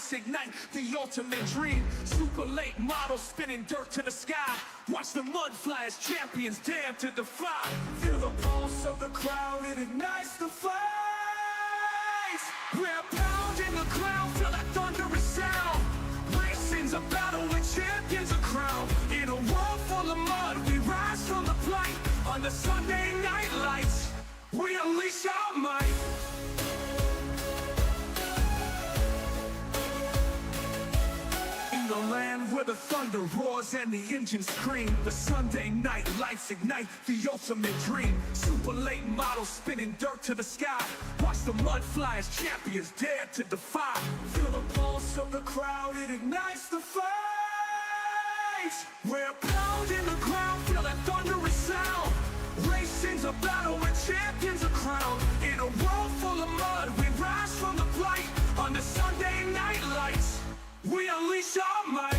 lights ignite the ultimate dream. Super late model spinning dirt to the sky. Watch the mud fly as champions dare to defy. Feel the pulse of the crowd, it ignites the flames. We're pounding the ground, feel that thunderous sound. Racing's a battle with champions are crowned. In a world full of mud, we rise from the plight. On the Sunday night lights, we unleash our might. In the land where the thunder roars and the engines scream, the Sunday night lights ignite the ultimate dream. Super late models spinning dirt to the sky. Watch the mud fly as champions dare to defy. Feel the pulse of the crowd, it ignites the flames. We're pounding the ground, feel that thunderous sound. Racing's a battle where champions are crowned. In a world full of mud, we rise from the plight. On the Sunday night lights, we unleash our might.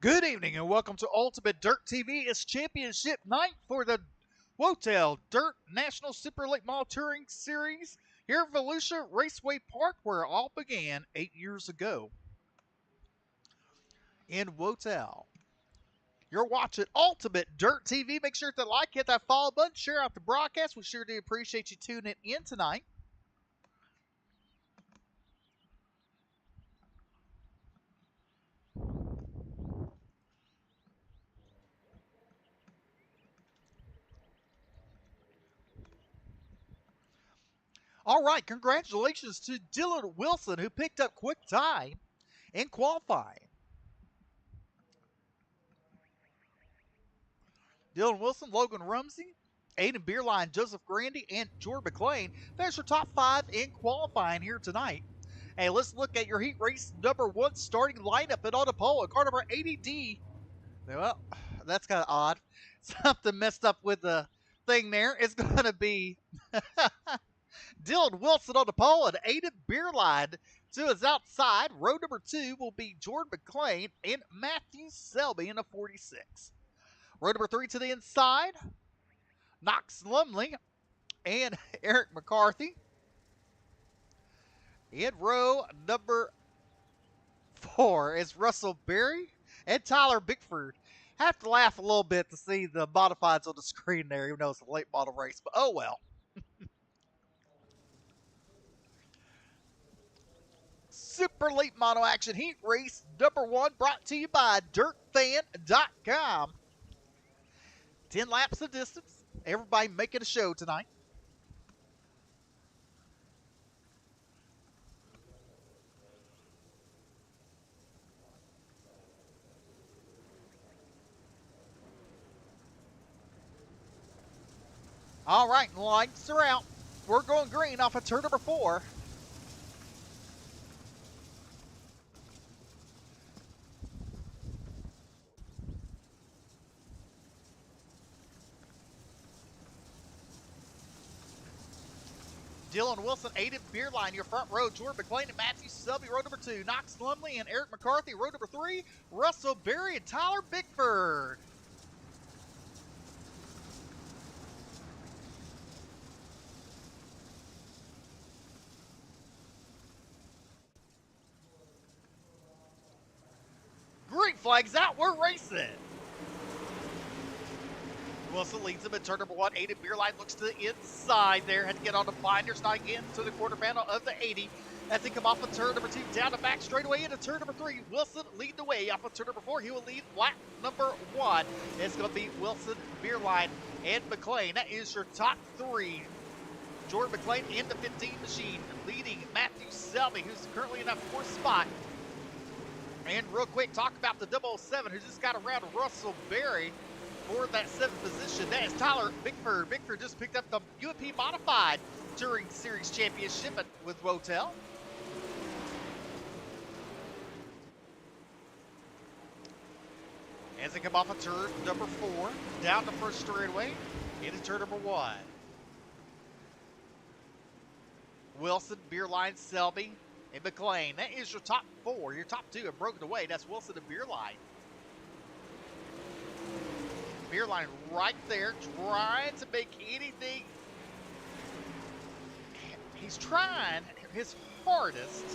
Good evening and welcome to Ultimate Dirt TV. It's championship night for the WOTEL Dirt National Super Late Model Touring Series here at Volusia Raceway Park, where it all began 8 years ago. In WOTEL, you're watching Ultimate Dirt TV. Make sure to like, hit that follow button, share out the broadcast. We sure do appreciate you tuning in tonight. All right, congratulations to Dylan Wilson, who picked up quick time in qualifying. Dylan Wilson, Logan Rumsey, Aiden Beerline, Joseph Grandy, and Jordan McLean. There's your top 5 in qualifying here tonight. Hey, let's look at your heat race number 1 starting lineup and on the pole. Car number 80D. Well, that's kind of odd. Something messed up with the thing there. It's going to be Dylan Wilson on the pole and Aiden Beerline to his outside. Row number 2 will be Jordan McLean and Matthew Selby in a 46. Row number 3 to the inside, Knox Lumley and Eric McCarthy. In row number 4 is Russell Berry and Tyler Bickford. Have to laugh a little bit to see the modifieds on the screen there, even though it's a late model race, but oh well. Super late model action heat race number 1 brought to you by DirtFan.com. 10 laps of distance. Everybody making a show tonight. All right, lights are out. We're going green off of turn number 4. Dylan Wilson, Aiden Beerline, your front row. Jordan McLean and Matthew Selby, row number 2. Knox Lumley and Eric McCarthy, row number 3. Russell Berry and Tyler Bickford. flags out. We're racing. Wilson leads him in turn number 1. Aiden Beerline looks to the inside there. Had to get on the blinders, not again to the quarter panel of the 80. As they come off of turn number 2, down the back straightaway into turn number 3. Wilson leading the way off of turn number 4. He will lead lap number 1. It's going to be Wilson, Beerline, and McLean. That is your top 3. Jordan McLean in the 15 machine, leading Matthew Selby, who's currently in that 4th spot. And real quick, talk about the 007 who just got around Russell Berry for that 7th position. That is Tyler Bickford. Bickford just picked up the UMP Modified Touring Series Championship with WOTEL. As they come off of turn number 4, down the first straightaway, into turn number 1. Wilson, Beerline, Selby, and McLean. That is your top 4. Your top 2 have broken away. That's Wilson and Beerline. Beerline right there, trying to make anything. He's trying his hardest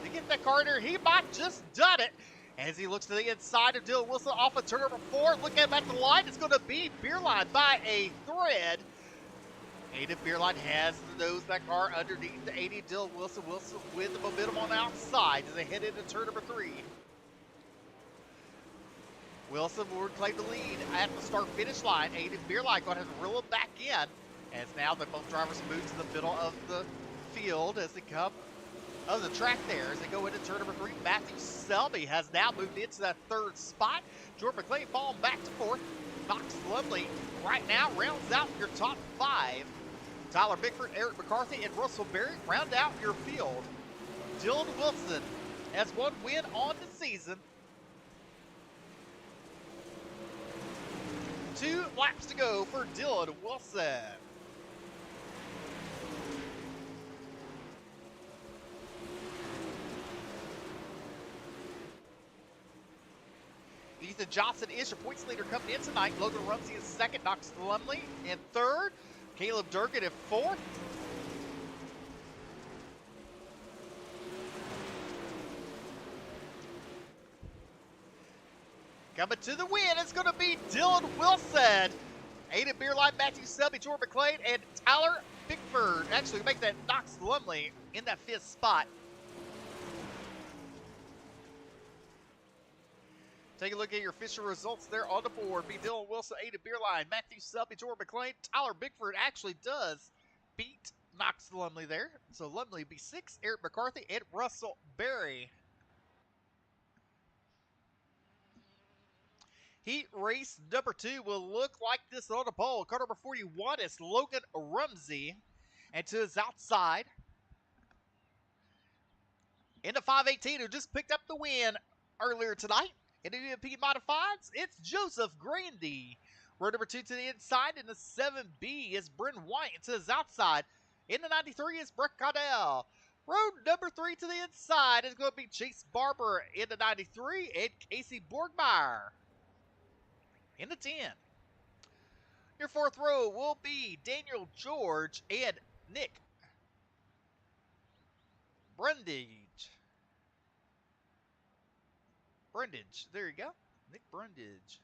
to get that car in there. He might just done it. As he looks to the inside of Dylan Wilson off of turn number 4. Look at him at the line. It's going to be Beerline by a thread. Aiden Beerline has the nose of that car underneath the 80. Dylan Wilson. Wilson with the momentum on the outside as they head into turn number 3. Wilson will reclaim the lead at the start-finish line. Aiden Beerline going to have to reel him back in. As now the both drivers move to the middle of the field as they come of the track there as they go into turn number 3. Matthew Selby has now moved into that 3rd spot. Jordan McLean falling back to 4th. Knox Lovely right now rounds out your top 5. Tyler Bickford, Eric McCarthy, and Russell Berry round out your field. Dylan Wilson has 1 win on the season. 2 laps to go for Dylan Wilson. Ethan Johnson is your points leader coming in tonight. Logan Rumsey is 2nd. Knox Lumley in 3rd. Caleb Durgan in 4th. Coming to the win, it's going to be Dylan Wilson. Aiden Beerline, Matthew Selby, Jordan McLean, and Tyler Bickford. Actually, make that Knox Lumley in that 5th spot. Take a look at your official results there on the board. Be Dylan Wilson, Aiden Beerline, Matthew Selby, Jordan McLean. Tyler Bickford actually does beat Knox Lumley there. So Lumley be 6th, Eric McCarthy, and Russell Berry. Heat race number 2 will look like this on the pole. Car number 41 is Logan Rumsey. And to his outside, in the 518, who just picked up the win earlier tonight. In the UMP Modifieds, it's Joseph Grandy. Row number 2 to the inside. In the 7B is Bryn White. And to his outside, in the 93 is Brett Caudell. Row number 3 to the inside is going to be Chase Barber in the 93 and Casey Borgmeyer in the 10. Your 4th row will be Daniel George and Nick Brundage. There you go. Nick Brundage.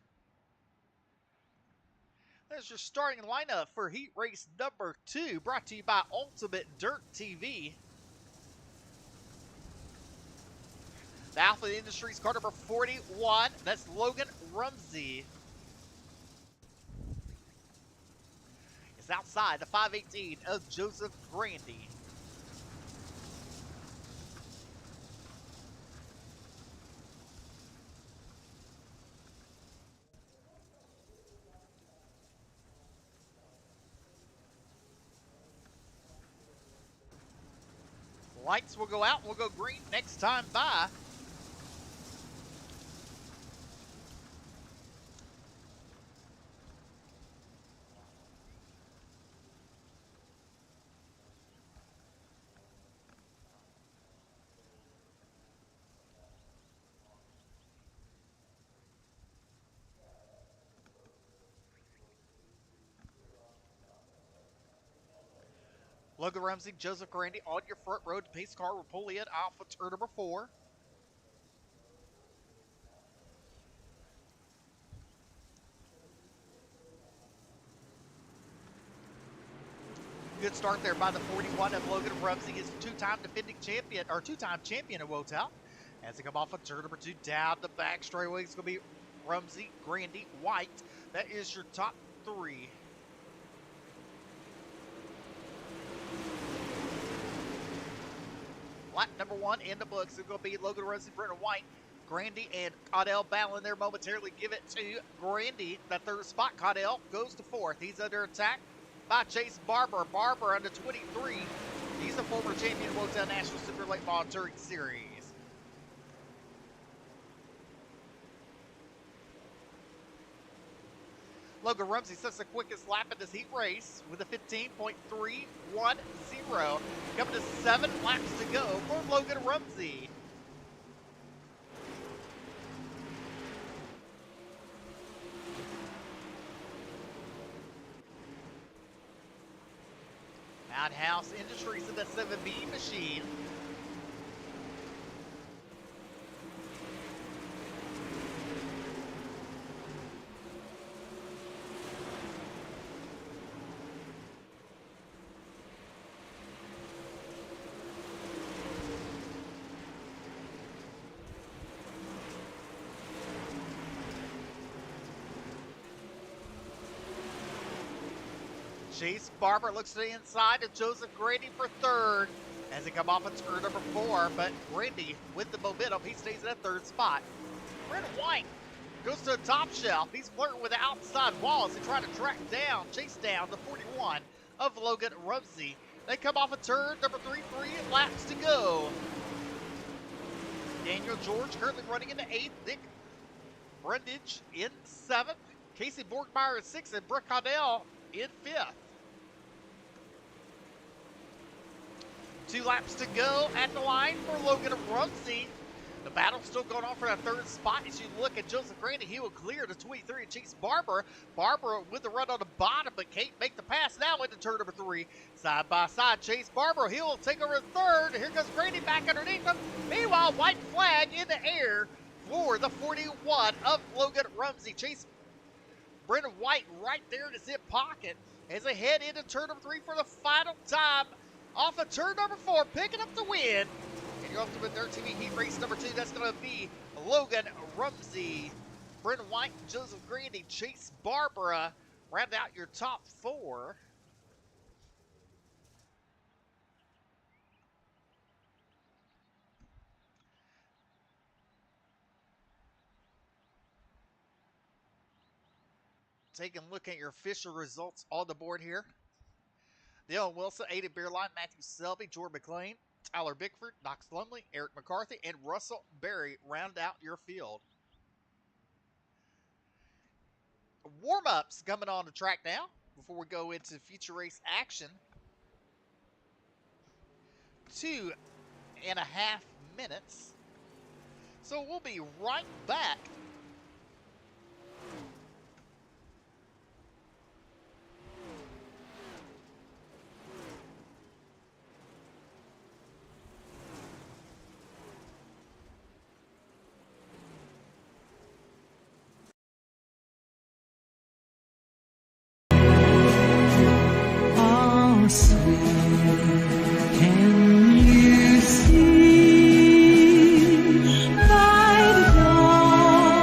There's your starting lineup for heat race number 2, brought to you by Ultimate Dirt TV. The Alpha Industries car number 41, that's Logan Rumsey. It's outside the 518 of Joseph Grandy. Lights will go out. We'll go green next time by. Logan Rumsey, Joseph Grandy on your front row. The pace car will pull in off of turn number 4. Good start there by the 41 of Logan Rumsey, his two-time defending champion, or two-time champion of WOTEL. As they come off of turn number 2, down the back straightaway, it's going to be Rumsey, Grandy, White. That is your top 3. Lap number 1 in the books. It's going to be Logan Rumsey, Brennan White, Grandy, and Caudell battling there momentarily. Give it to Grandy. That third spot, Caudell goes to 4th. He's under attack by Chase Barber. Barber under 23. He's the former champion of WOTEL National Super Late Model Touring Series. Logan Rumsey sets the quickest lap in this heat race with a 15.310. Coming to 7 laps to go for Logan Rumsey. Madhouse Industries in the 7B machine. Chase Barber looks to the inside of Joseph Grandy for 3rd as they come off of turn number 4, but Grandy with the momentum, he stays in that 3rd spot. Brennan White goes to the top shelf. He's flirting with the outside wall as they try to chase down the 41 of Logan Rumsey. They come off of turn number 3, 3 laps to go. Daniel George currently running into 8th, Nick Brundage in 7th, Casey Borgmeyer in 6th, and Brooke Caudell in 5th. 2 laps to go at the line for Logan Rumsey. The battle's still going on for that 3rd spot. As you look at Joseph Grandy, he will clear to 23 and Chase Barber. Barber with the run on the bottom, but can't make the pass now into turn number 3. Side by side, Chase Barber, he will take over 3rd. Here comes Grandy back underneath him. Meanwhile, white flag in the air for the 41 of Logan Rumsey. Chase Brennan White right there in his hip pocket as they head into turn number 3 for the final time. Off of turn number 4, picking up the win. And you're off to the Dirt TV Heat Race number 2. That's going to be Logan Rumsey, Brennan White, Joseph Grandy, Chase Barbara. Round out your top 4. Taking a look at your official results on the board here. Dylan Wilson, Aiden Beerline, Matthew Selby, Jordan McLean, Tyler Bickford, Knox Lumley, Eric McCarthy, and Russell Berry round out your field. Warm-ups coming on the track now before we go into future race action. 2.5 minutes. So we'll be right back. Can you see by the dawn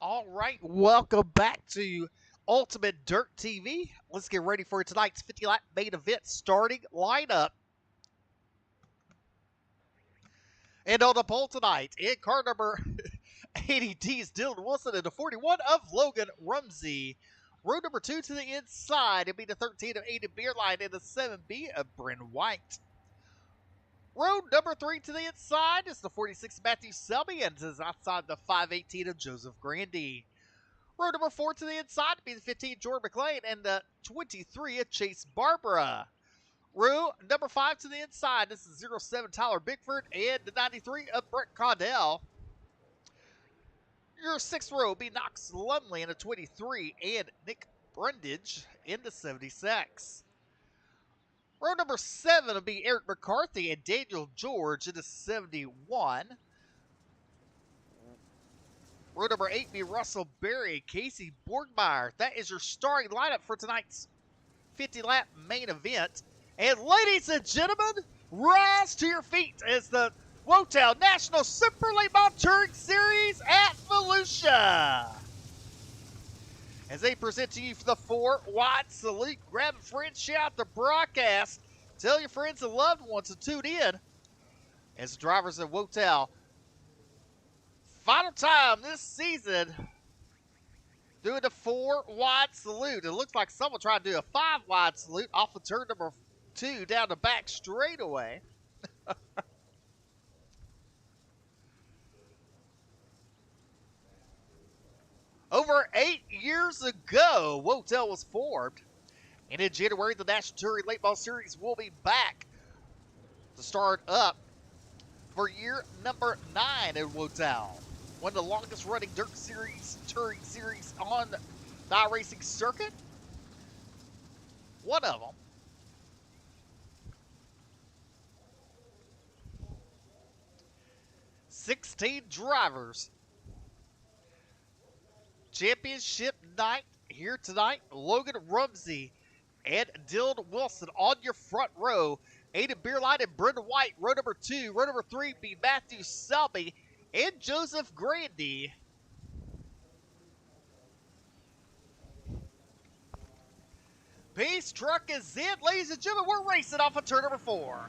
All right, welcome back to Ultimate Dirt TV. Let's get ready for tonight's 50-lap main event starting lineup. And on the pole tonight, in car number 80D is Dylan Wilson and the 41 of Logan Rumsey. Row number 2 to the inside, it'll be the 13 of Aiden Beerline and the 7B of Bryn White. Row number 3 to the inside is the 46 Matthew Selby and is outside the 518 of Joseph Grandy. Row number 4 to the inside will be the 15 Jordan McLean and the 23 of Chase Barbara. Row number 5 to the inside, this is 07 Tyler Bickford and the 93 of Brett Caudell. Your 6th row will be Knox Lumley in the 23 and Nick Brundage in the 76. Row number 7 will be Eric McCarthy and Daniel George in the 71. Row number 8 will be Russell Berry and Casey Borgmeyer. That is your starting lineup for tonight's 50-lap main event. And ladies and gentlemen, rise to your feet as the WOTEL National Super Late Model Touring Series at Volusia. As they present to you for the 4 wide salute, grab a friend, share out the broadcast, tell your friends and loved ones to tune in as the drivers of WOTEL, final time this season, doing the 4 wide salute. It looks like someone tried to do a 5 wide salute off of turn number 2 down the back straightaway. Over 8 years ago, WOTEL was formed. And in January, the National Touring Late Model Series will be back to start up for year number 9 at WOTEL. One of the longest running dirt series, touring series on the iRacing circuit. One of them. "16 drivers. Championship night here tonight. Logan Rumsey and Dylan Wilson on your front row. Aiden Beerline and Brenda White, row number 2. Row number 3 be Matthew Selby and Joseph Grandy. Pace truck is in. Ladies and gentlemen, we're racing off of turn number 4.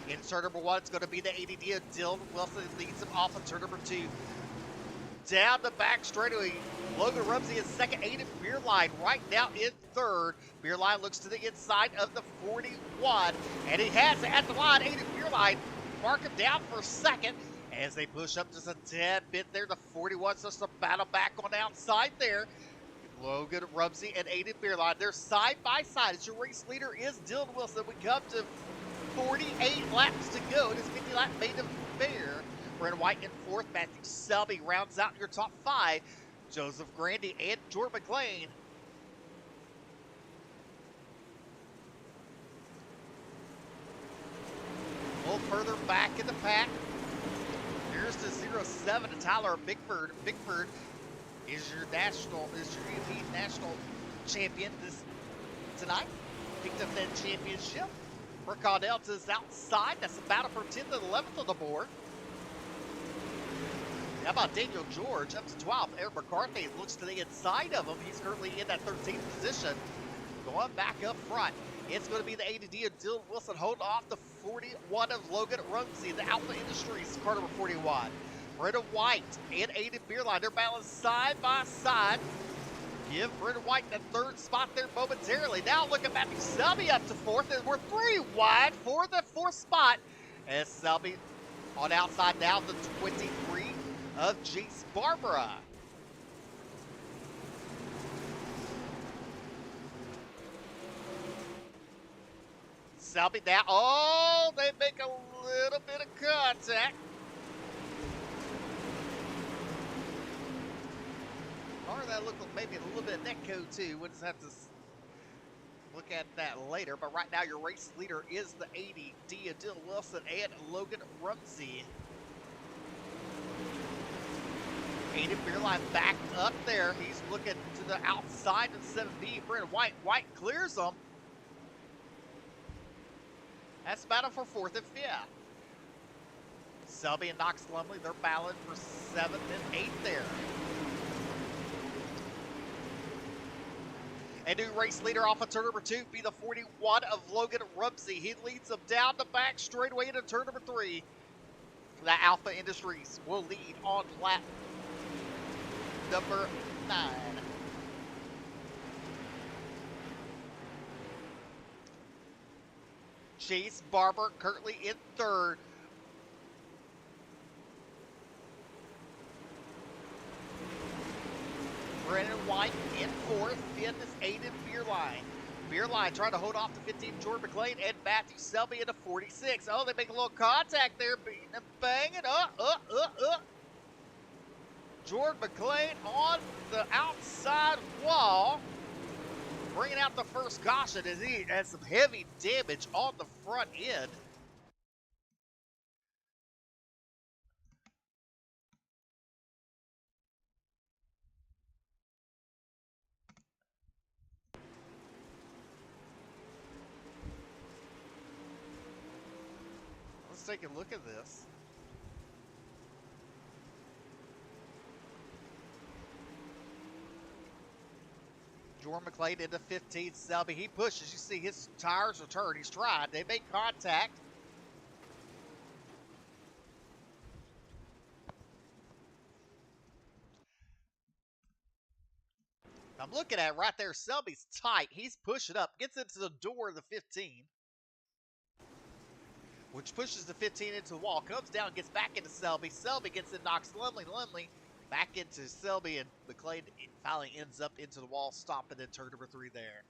In turn number 1, it's going to be the ADD of Dylan Wilson leads him off of turn number 2. Down the back straightaway, Logan Rumsey is second, Aiden Beerline right now in third. Beerline looks to the inside of the 41, and he has it at the line. Aiden Beerline mark him down for second as they push up just a tad bit there. The 41 starts to battle back on outside there. Logan Rumsey and Aiden Beerline, they're side by side as your race leader is Dylan Wilson. We come to 48 laps to go in this 50-lap main affair. Brent White in 4th, Matthew Selby rounds out your top 5. Joseph Grandy and Jordan McLean. A little further back in the pack. Here's the 07 to Tyler Bickford. Bickford is your European national champion tonight. Picked up that championship. For Caudell to his outside. That's a battle for 10th and 11th on the board. How about Daniel George up to 12th? Eric McCarthy looks to the inside of him. He's currently in that 13th position. Going back up front. It's going to be the ADD of Dylan Wilson holding off the 41 of Logan Rumsey. The Alpha Industries car number 41. Brenda White and Aiden Beerline. They're balanced side by side. Give Brenda White that 3rd spot there momentarily. Now look at Matthew Selby up to 4th, and we're 3 wide for the 4th spot. As Selby on outside now, the 23 of Chase Barbara. Selby now, oh, they make a little bit of contact. Or that looked like maybe a little bit of netco too. We'll just have to look at that later. But right now, your race leader is the ADD of Dylan Wilson and Logan Rumsey. Aiden Beerline back up there. He's looking to the outside of 7B. Brent White. White clears them. That's battle for 4th and 5th. Selby and Knox Lumley, they're battling for 7th and 8th there. A new race leader off of turn number 2 be the 41 of Logan Rumsey. He leads them down the back straightaway into turn number 3. The Alpha Industries will lead on lap number 9. Chase Barber currently in 3rd. Brennan White in 4th. 5th is Aiden Beerline. Beerline trying to hold off the 15 Jordan McLean and Matthew Selby into 46. Oh, they make a little contact there, beating and banging. Jordan McLean on the outside wall, bringing out the first caution as he has some heavy damage on the front end. Let's take a look at this. Jordan McLean into 15th. Selby, he pushes. You see his tires are turned. He's trying. They make contact. I'm looking at it right there. Selby's tight. He's pushing up. Gets into the door of the 15. Which pushes the 15 into the wall. Comes down, gets back into Selby. Selby gets in, knocks Lumley. Lumley back into Selby, and McLean finally ends up into the wall, stopping in turn number 3 there.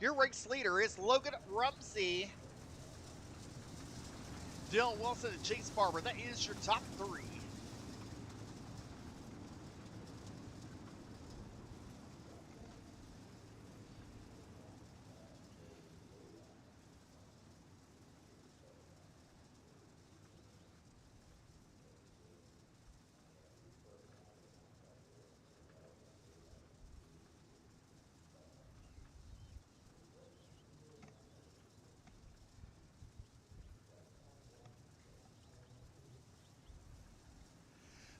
Your race leader is Logan Rumsey, Dylan Wilson, and Chase Barber. That is your top 3.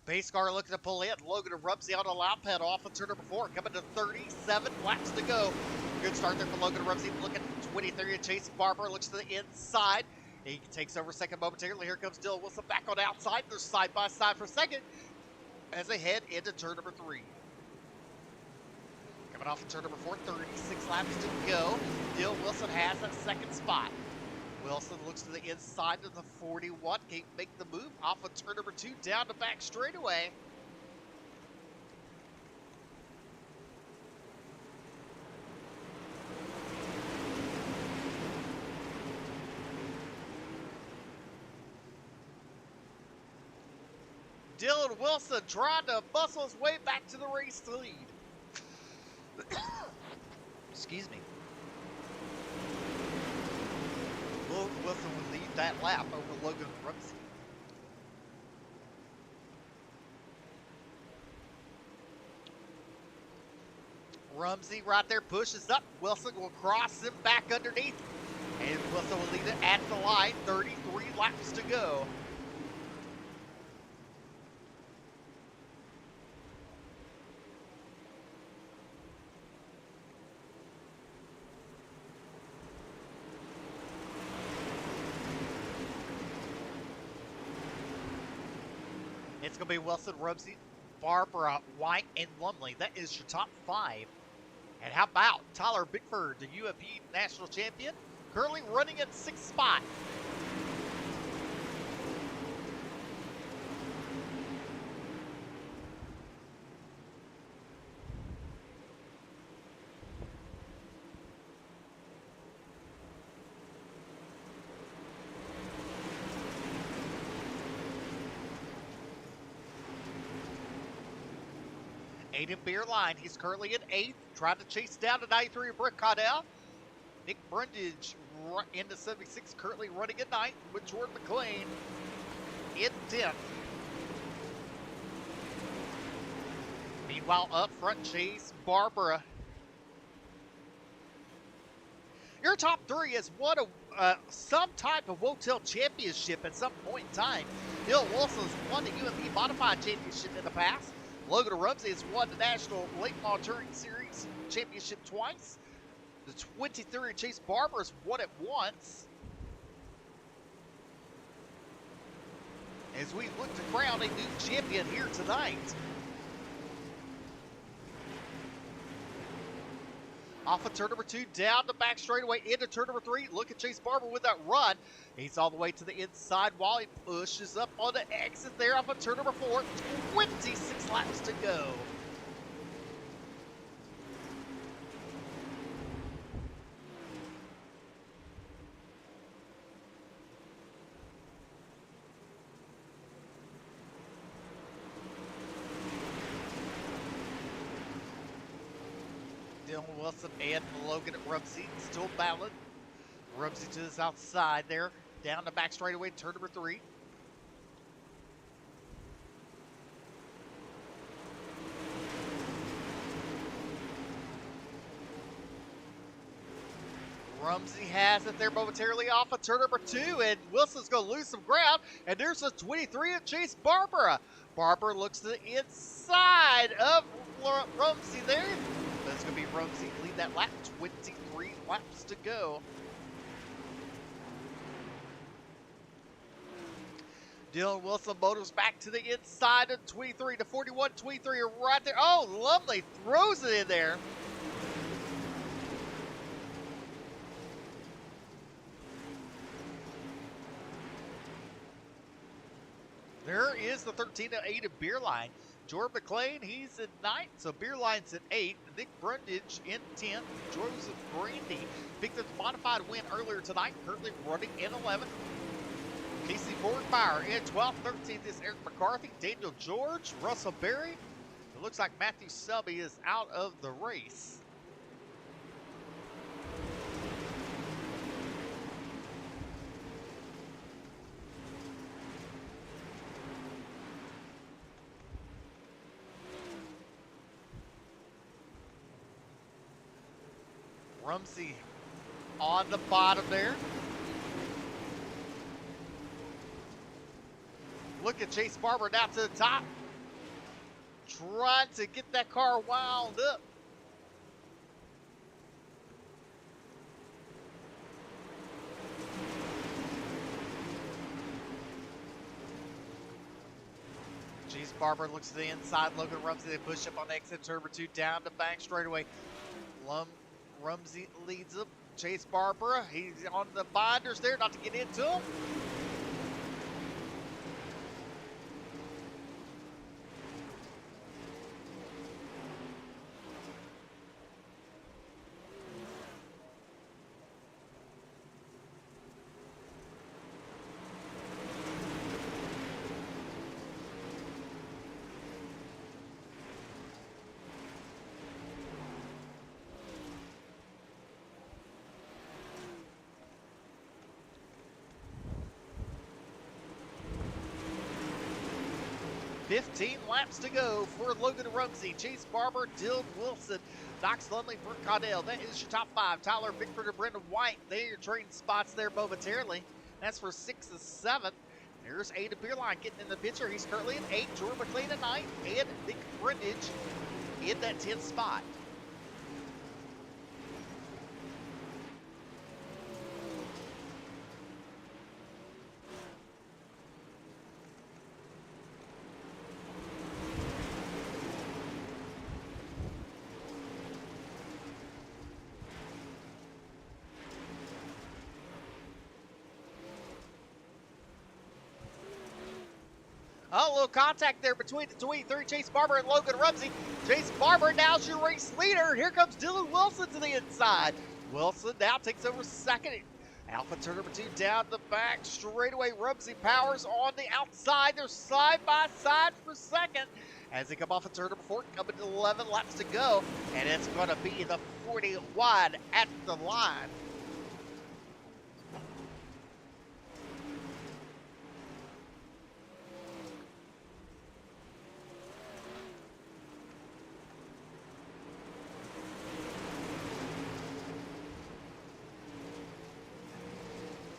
Base car looking to pull in. Logan Rumsey on a loud pedal off of turn number 4. Coming to 37 laps to go. Good start there for Logan Rumsey. Looking at 23 and Chase Barber. Looks to the inside. He takes over second momentarily. Here comes Dylan Wilson back on the outside. They're side by side for second as they head into turn number 3. Coming off of turn number 4, 36 laps to go. Dylan Wilson has that second spot. Wilson looks to the inside of the 41. Can't make the move off of turn number 2 down the back straightaway. Dylan Wilson trying to muscle his way back to the race lead. Excuse me. Wilson would lead that lap over Logan Rumsey. Rumsey right there pushes up. Wilson will cross him back underneath. And Wilson will lead it at the line. 33 laps to go. It's going to be Wilson, Rumsey, Barber, White, and Lumley. That is your top 5. And how about Tyler Bickford, the UFP National Champion, currently running at 6th spot. Aiden Beerline, he's currently in 8th, trying to chase down to 93 Brick Caudell. Nick Brundage into 76, currently running in 9th with Jordan McLean in 10th. Meanwhile, up front, Chase Barbara. Your top 3 has won some type of WOTEL championship at some point in time. Dylan Wilson has won the UMP Modified Championship in the past. Logan Rumsey has won the National Late Model Touring Series Championship twice. The 23 Chase Barber has won it once. As we look to crown a new champion here tonight. Off of turn number 2, down the back straightaway into turn number 3. Look at Chase Barber with that run. He's all the way to the inside while he pushes up on the exit there off of turn number 4. 26 laps to go. Dylan Wilson and Logan Rumsey still battling. Rumsey to the south side there, down the back straightaway, turn number 3. Rumsey has it there momentarily off of turn number 2, and Wilson's going to lose some ground. And there's a 23 of Chase Barbara. Barbara looks to the inside of Rumsey there. That's going to be Rumsey lead that lap. 23 laps to go. Dylan Wilson motors back to the inside of 23 to 41. 23 are right there. Oh, lovely. Throws it in there. There is the 13 to 8 of Beerline. Jordan McLean, he's in 9th, so Beerline's in 8th. Nick Brundage in 10th. Joseph Grandy picked up the modified win earlier tonight, currently running in 11th. Casey Borgmeyer in 12th. 13th is Eric McCarthy. Daniel George, Russell Berry. It looks like Matthew Selby is out of the race. Rumsey on the bottom there. Look at Chase Barber down to the top. Trying to get that car wound up. Chase Barber looks to the inside. Logan Rumsey, they push up on exit turn number 2 down the bank straightaway. Rumsey leads up. Chase Barber, he's on the binders there, not to get into him. $15 laps to go for Logan Rumsey, Chase Barber, Dylan Wilson, Knox Lumley, Brooke Caudell. That is your top 5. Tyler Bickford and Brendan White. They are trading spots there momentarily. That's for 6th and 7th. There's Ada Beerline getting in the picture. He's currently in 8th. Jordan McLean in 9th. And Nick Brundage in that 10th spot. Oh, a little contact there between the 23 Chase Barber and Logan Rumsey. Chase Barber now's your race leader. Here comes Dylan Wilson to the inside. Wilson now takes over 2nd. Alpha turn number 2 down the back straightaway. Rumsey powers on the outside. They're side by side for 2nd. As they come off of turn number 4, coming to 11 laps to go, and it's going to be the 41 at the line.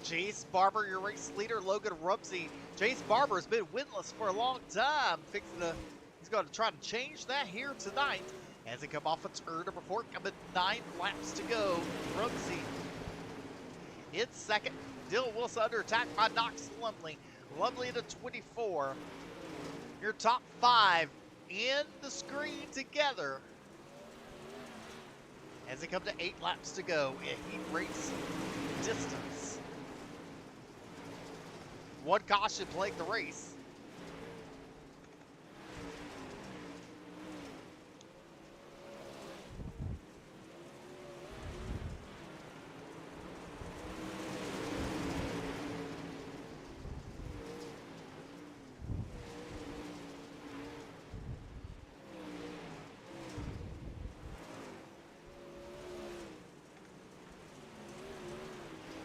Chase Barber, your race leader, Logan Rumsey. Chase Barber has been winless for a long time. He's going to try to change that here tonight. As they come off of turn number 4, coming 9 laps to go. Rumsey in second. Dylan Wilson under attack by Knox Lumley. Lumley to 24. Your top 5 in the screen together. As they come to 8 laps to go in heat race distance. One caution plagued the race.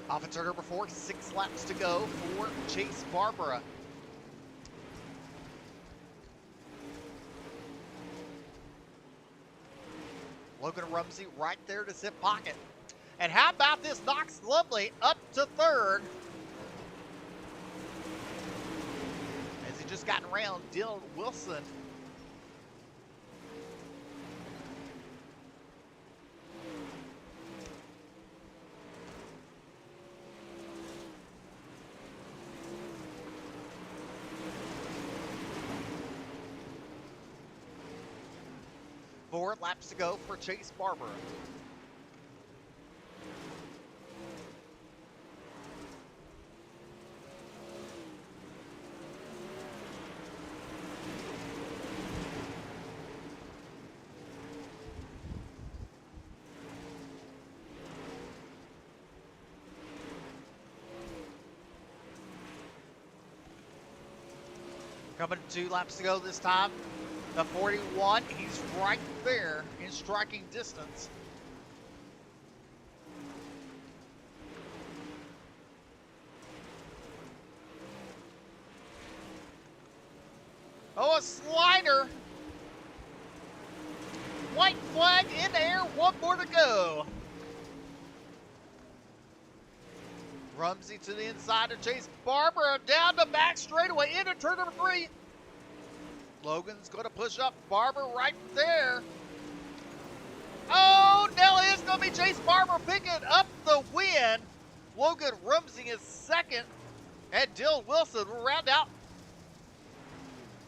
Off of turn number 4, 6 laps to go for Chase Barbara. Logan Rumsey right there to zip pocket. And how about this Knox Lumley up to 3rd? As he just got around Dylan Wilson. Four laps to go for Chase Barber. Coming 2 laps to go this time. The 41, he's right there in striking distance. Oh, a slider. White flag in the air, 1 more to go. Rumsey to the inside of Chase Barber, down the back straightaway into turn number 3. Logan's going to push up Barber right there. Oh, now it's going to be Chase Barber picking up the win. Logan Rumsey is second, and Dylan Wilson will round out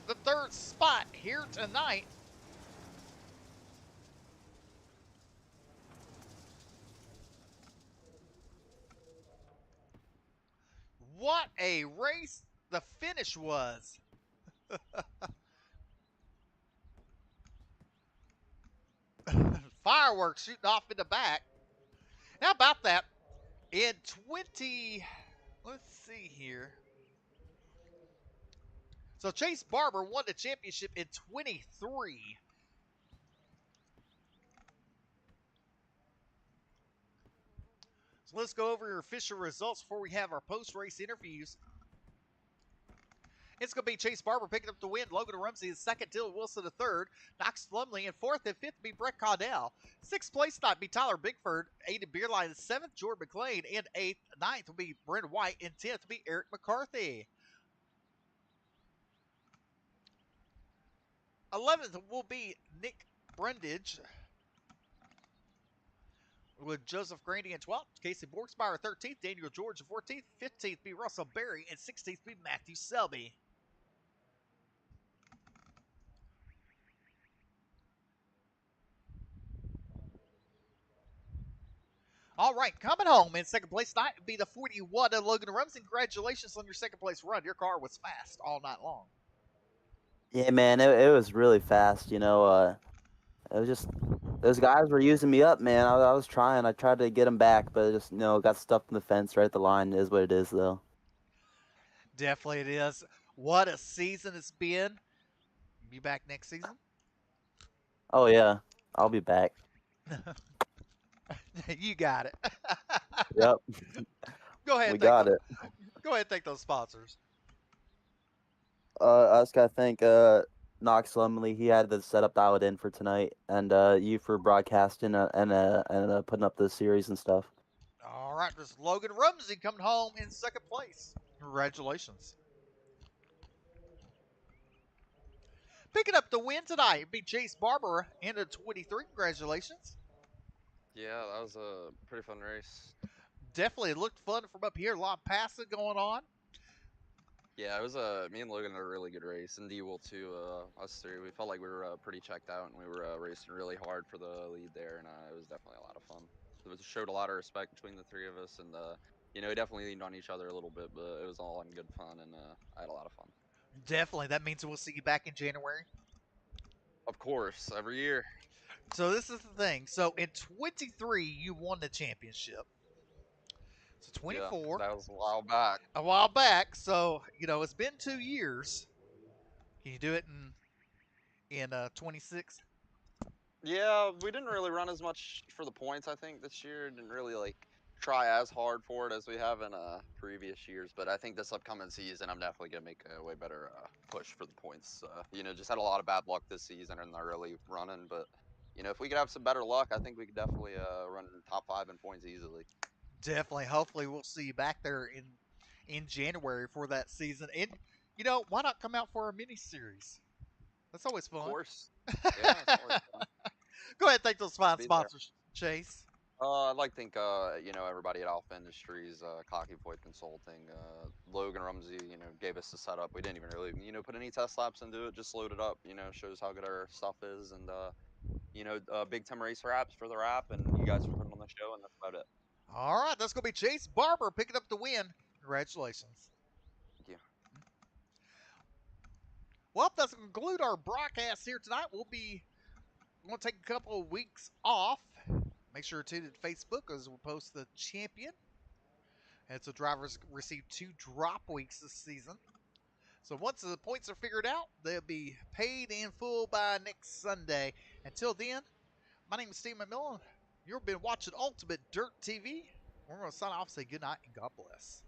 the 3rd spot here tonight. What a race the finish was. Fireworks shooting off in the back. How about that? In 20, let's see here. So Chase Barber won the championship in 23. So let's go over your official results before we have our post-race interviews. It's going to be Chase Barber picking up the win. Logan Rumsey is second. Dylan Wilson the 3rd. Knox Lumley in 4th, and 5th will be Brett Caudell. 6th place not be Tyler Bigford. 8th Beerline in 7th. Jordan McLean in 8th. 9th will be Brendan White. And 10th will be Eric McCarthy. 11th will be Nick Brundage, with Joseph Grandy in 12th. Casey Borgsmeyer 13th. Daniel George 14th. 15th be Russell Berry. And 16th be Matthew Selby. All right, coming home in second place tonight would be the 41 of Logan Rumsey. Congratulations on your second place run. Your car was fast all night long. Yeah, man, it was really fast. It was just those guys were using me up, man. I was trying. I tried to get them back, but just got stuffed in the fence right at the line. It is what it is, though. Definitely it is. What a season it's been. Be back next season? Oh yeah, I'll be back. You got it. Yep, Go ahead we and thank got the, it. go ahead and thank those sponsors. I just gotta thank Knox Lumley. He had the setup dialed in for tonight, and you for broadcasting and putting up the series and stuff. All right, this is Logan Rumsey coming home in second place. Congratulations. Picking up the win tonight, beat Chase Barber into 23. Congratulations. Yeah, that was a pretty fun race. Definitely looked fun from up here. A lot of passing going on. Yeah, it was me and Logan had a really good race, and D-Will too. Us three, we felt like we were pretty checked out, and we were racing really hard for the lead there, and it was definitely a lot of fun. It showed a lot of respect between the three of us, and we definitely leaned on each other a little bit, but it was all in good fun, and I had a lot of fun. Definitely. That means we'll see you back in January. Of course, every year. So this is the thing. So in 23, you won the championship. So Yeah, 24, that was a while back. a while back. So it's been 2 years. Can you do it in 26? Yeah, we didn't really run as much for the points, I think, this year. Didn't really try as hard for it as we have in previous years. But I think this upcoming season, I'm definitely gonna make a way better push for the points. Just had a lot of bad luck this season in the early running, but if we could have some better luck, I think we could definitely run top 5 in points easily. Definitely. Hopefully, we'll see you back there in January for that season. And why not come out for a mini series? That's always Of fun. course. Yeah, it's always fun. Go ahead, and thank those fine Be there. sponsors, Chase. I'd like to thank everybody at Alpha Industries, Cocky Void Consulting, Logan Rumsey, gave us the setup. We didn't even really, put any test laps into it. Just load it up. Shows how good our stuff is, and Big Time Race Wraps for the wrap, and you guys for putting on the show, and that's about it. All right, that's going to be Chase Barber picking up the win. Congratulations. Thank you. Well, that's going to conclude our broadcast here tonight. We'll going to take a couple of weeks off. Make sure to tune in to Facebook as we'll post the champion. And so drivers receive 2 drop weeks this season. So once the points are figured out, they'll be paid in full by next Sunday. Until then, my name is Steve McMillan. You've been watching Ultimate Dirt TV. We're going to sign off, say good night, and God bless.